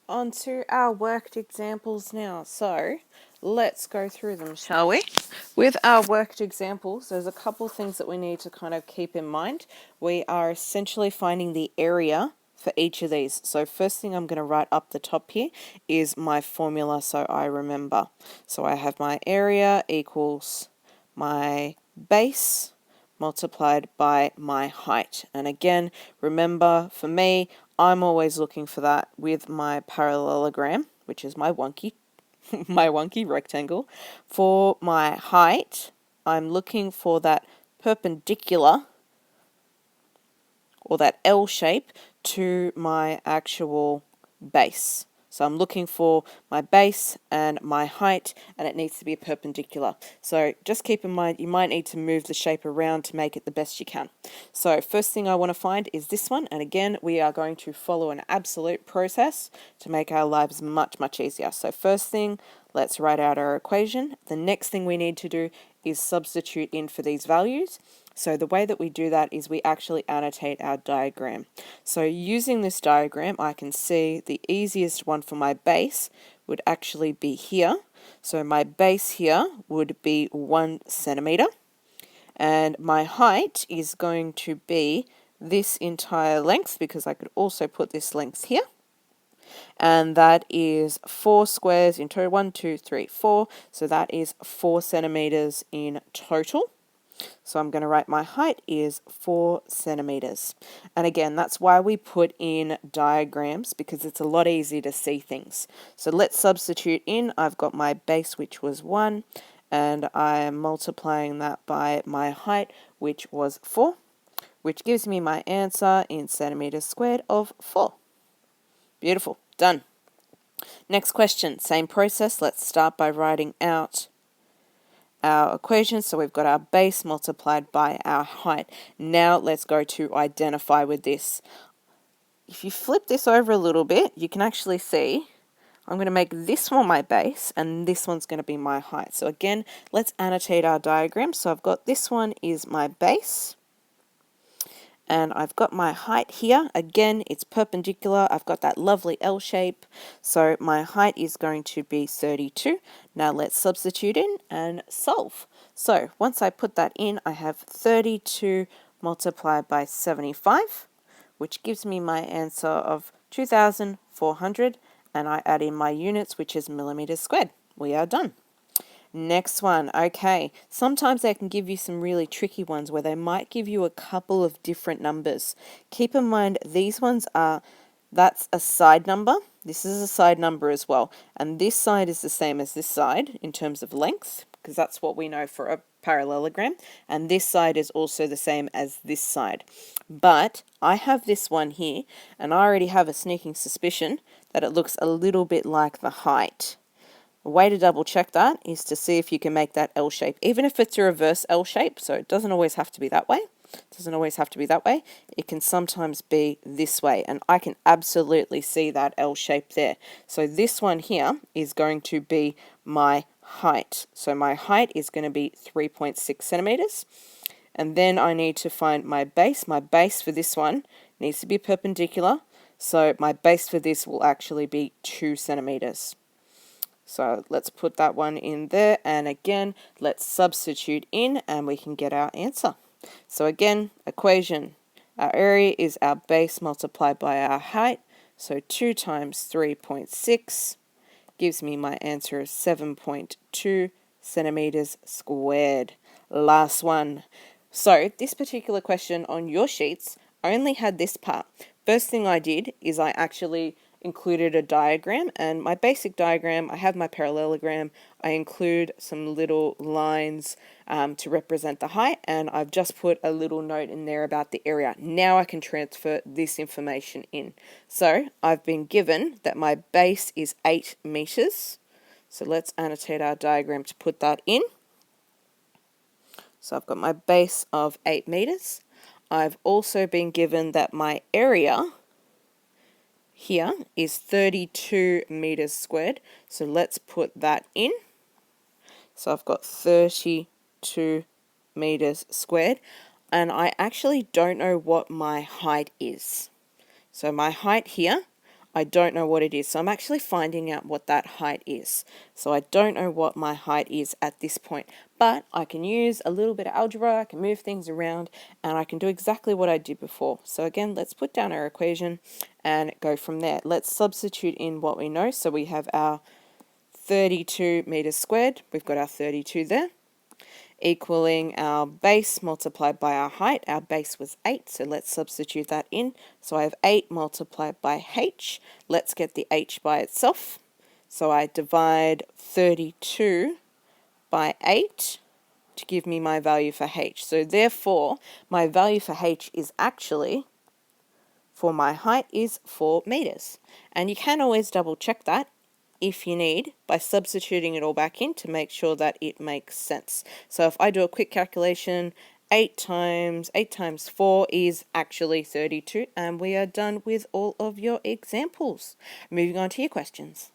On to our worked examples now. So let's go through them, shall we? With our worked examples, there's a couple things that we need to kind of keep in mind. We are essentially finding the area for each of these. So first thing I'm going to write up the top here is my formula so I remember. So I have my area equals my base multiplied by my height. And again, remember for me, I'm always looking for that with my parallelogram, which is my wonky, my wonky rectangle. For my height, I'm looking for that perpendicular or that L shape to my actual base. So I'm looking for my base and my height, and it needs to be perpendicular. So just keep in mind, you might need to move the shape around to make it the best you can. So first thing I want to find is this one, and again, we are going to follow an absolute process to make our lives much, much easier. So first thing, let's write out our equation. The next thing we need to do is substitute in for these values. So the way that we do that is we actually annotate our diagram. So using this diagram, I can see the easiest one for my base would actually be here. So my base here would be 1 centimeter, and my height is going to be this entire length, because I could also put this length here. And that is 4 squares in total, 1, 2, 3, 4. So that is 4 centimeters in total. So I'm going to write my height is 4 centimeters. And again, that's why we put in diagrams, because it's a lot easier to see things. So let's substitute in. I've got my base, which was 1, and I am multiplying that by my height, which was 4, which gives me my answer in centimeters squared of 4. Beautiful. Done. Next question, same process. Let's start by writing out our equation. So we've got our base multiplied by our height. Now let's go to identify with this. If you flip this over a little bit, you can actually see I'm going to make this one my base and this one's going to be my height. So again, let's annotate our diagram. So I've got this one is my base, and I've got my height here. Again, it's perpendicular. I've got that lovely L shape. So my height is going to be 32. Now let's substitute in and solve. So once I put that in, I have 32 multiplied by 75, which gives me my answer of 2,400. And I add in my units, which is millimeters squared. We are done. Next one, okay. Sometimes they can give you some really tricky ones where they might give you a couple of different numbers. Keep in mind, these ones are, that's a side number. This is a side number as well. And this side is the same as this side in terms of length, because that's what we know for a parallelogram. And this side is also the same as this side. But I have this one here, and I already have a sneaking suspicion that it looks a little bit like the height. A way to double check that is to see if you can make that L shape, even if it's a reverse L shape, so it doesn't always have to be that way. It can sometimes be this way, and I can absolutely see that L shape there. So this one here is going to be my height. So my height is going to be 3.6 centimeters. And then I need to find my base. My base for this one needs to be perpendicular. So my base for this will actually be 2 centimeters. So let's put that one in there, and again, let's substitute in and we can get our answer. So again, equation, our area is our base multiplied by our height, so 2 times 3.6 gives me my answer of 7.2 centimeters squared. Last one. So this particular question on your sheets only had this part. First thing I did is I actually included a diagram, and my basic diagram, I have my parallelogram, I include some little lines to represent the height, and I've just put a little note in there about the area. Now I can transfer this information in. So I've been given that my base is 8 meters. So let's annotate our diagram to put that in. So I've got my base of 8 meters. I've also been given that my area here is 32 meters squared. So let's put that in. So I've got 32 meters squared. And I actually don't know what my height is. So my height here, I don't know what it is. So I'm actually finding out what that height is. So I don't know what my height is at this point, but I can use a little bit of algebra, I can move things around, and I can do exactly what I did before. So again, let's put down our equation and go from there. Let's substitute in what we know. So we have our 32 meters squared. We've got our 32 there, equaling our base multiplied by our height. Our base was 8, so let's substitute that in. So I have 8 multiplied by h. Let's get the h by itself. So I divide 32 by 8 to give me my value for h. So therefore, my value for h is actually, for my height, is 4 meters. And you can always double check that if you need by substituting it all back in to make sure that it makes sense. So if I do a quick calculation, 8 times 4 is actually 32, and we are done with all of your examples. Moving on to your questions.